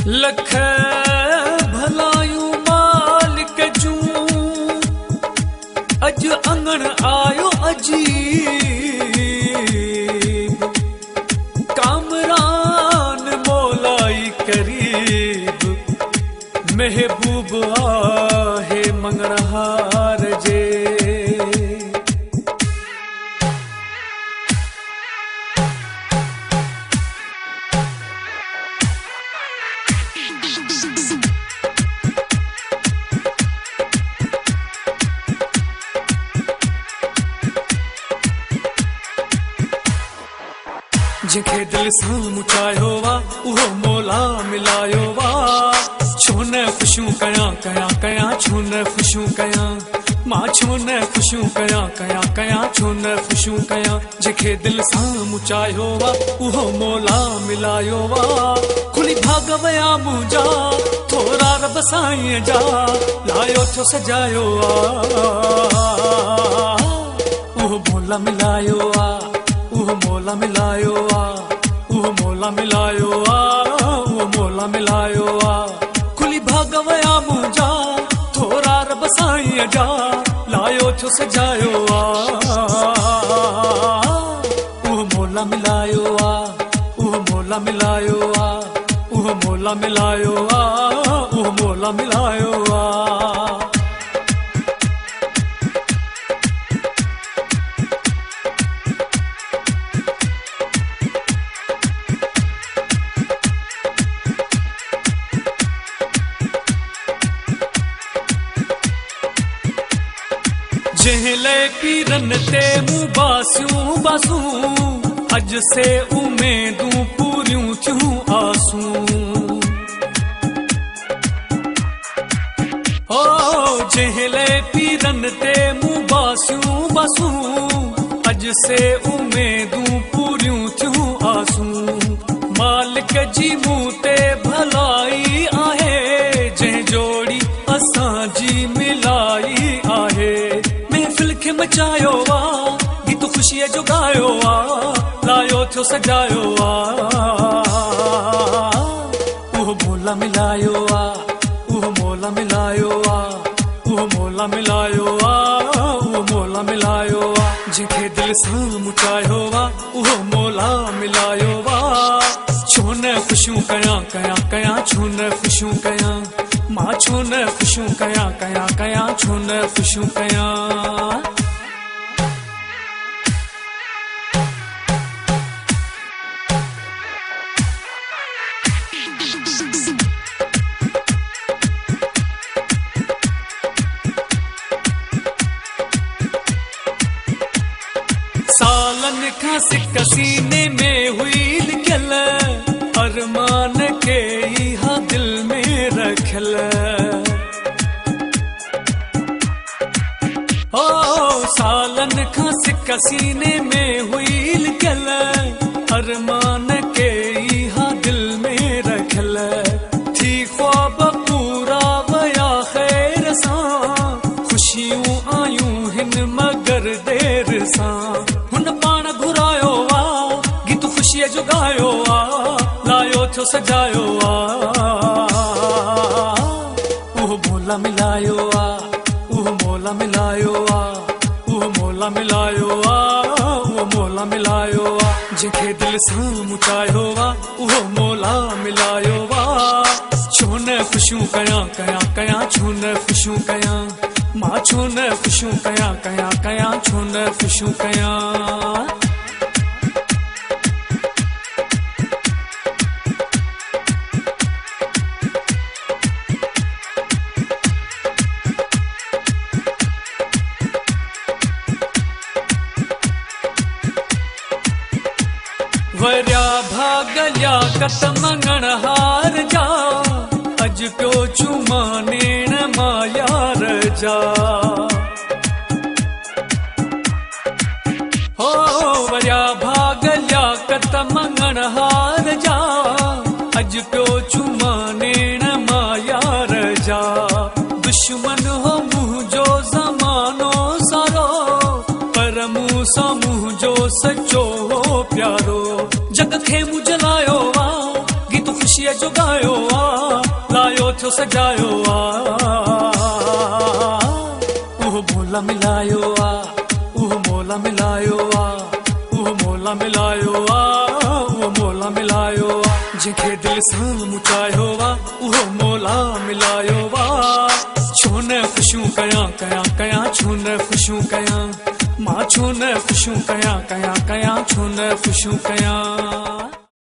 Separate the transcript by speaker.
Speaker 1: लख भलायूं मालिक जूं अज अंगण आयो अजीब कामरान मोलाई करीब महबूब आहे मंगणहार जे जंहिंखे दिल सां मुचायो वा उहो मौला मिलायो वा छो न ख़ुशियूं कयां कयां कयां छो न ख़ुशियूं कयां मां छो न ख़ुशियूं कयां कयां कयां छो न ख़ुशियूं कयां जंहिंखे दिल सां मुचायो वा उहो मौला मिलायो वा खुली भाग विया मुंहिंजा थोरा रब साईं जा लायो थियो सजायो आ उहो मौला मिलायो आ उहो मौला मिलायो आ उहो मौला मिलायो आ उहो मौला मिलायो आ खुली भाग विया मुंहिंजा थोरा रब साईं जा लायो थियो सजायो आ उहो मौला मिलायो आ उहो मौला मिलायो आ उहो मौला मिलायो आ उहो मौला मिलायो आ जंहिं पीरन ते मूं बासियूं बासूं अज से उमेदूं पूरियूं थियूं आसूं ओ जंहिं पीरन ते मूं बासियूं बासूं अज से उमेदूं पूरियूं थियूं आसूं मालिक जी मूं ते भलाई आहे जंहिं जोड़ी असांजी मिलाई आहे मचायो आ गीत ख़ुशीअ जो गायो आ लायो थियो सजायो आ उहो मौला मिलायो आ उहो मौला मिलायो आ उहो मौला मिलायो आ उहो मौला मिलायो आ जंहिंखे दिल सां मुचायो आ उहो मौला मिलायो आ छो न ख़ुशियूं कयां कयां कयां छो न ख़ुशियूं कयां मां छो न ख़ुशियूं कयां कयां कयां छो न ख़ुशियूं कयां सालन खां सिक सीने में हुई लिखियल अरमान के इहा दिल में रखियल ओ सालन खां सिक सीने में हुई लिखियल अरमान के इहा दिल में रखियल थी ख्वाब पूरा वया ख़ैर सां ख़ुशियूं आयूं हिन मगर देर सां हुन पाण घुरायो आ गीत ख़ुशीअ जो गायो आ लायो थियो सजायो आ उहो मौला मिलायो आ उहो मौला मिलायो आ उहो मौला मिलायो आ उहो मौला मिलायो आ जंहिंखे दिल सां मुचायो आ उहो मौला मिलायो आ छो न ख़ुशियूं कयां कयां कयां छो न ख़ुशियूं कयां मां छो न ख़ुशियूं कयां कयां कयां छो न ख़ुशियूं कयां वरिया भागलिया कत मंगण हार जा अज पियो चुमा नेण मां यार जा हो वरिया भागलिया कत मंगण हार जा अज पियो चुमा नेण मां यार जा दुश्मन हो मुंहिंजो ज़मानो सारो पर मूं सां मुंहिंजो सचो हो प्यारो जग खे मूं जलायो आ गीत ख़ुशीअ जो गायो आ छो सजायो आ उहो मोला मिलायो आ उहो मोला मिलायो आ उहो मोला मिलायो आ उहो मोला मिलायो आ जंहिंखे दिलि सां मूं चाहियो आ उहो मोला मिलायो आ छो न ख़ुशियूं कयां कयां कयां छो न ख़ुशियूं कयां मां छो न ख़ुशियूं कयां कयां कयां छो न ख़ुशियूं कयां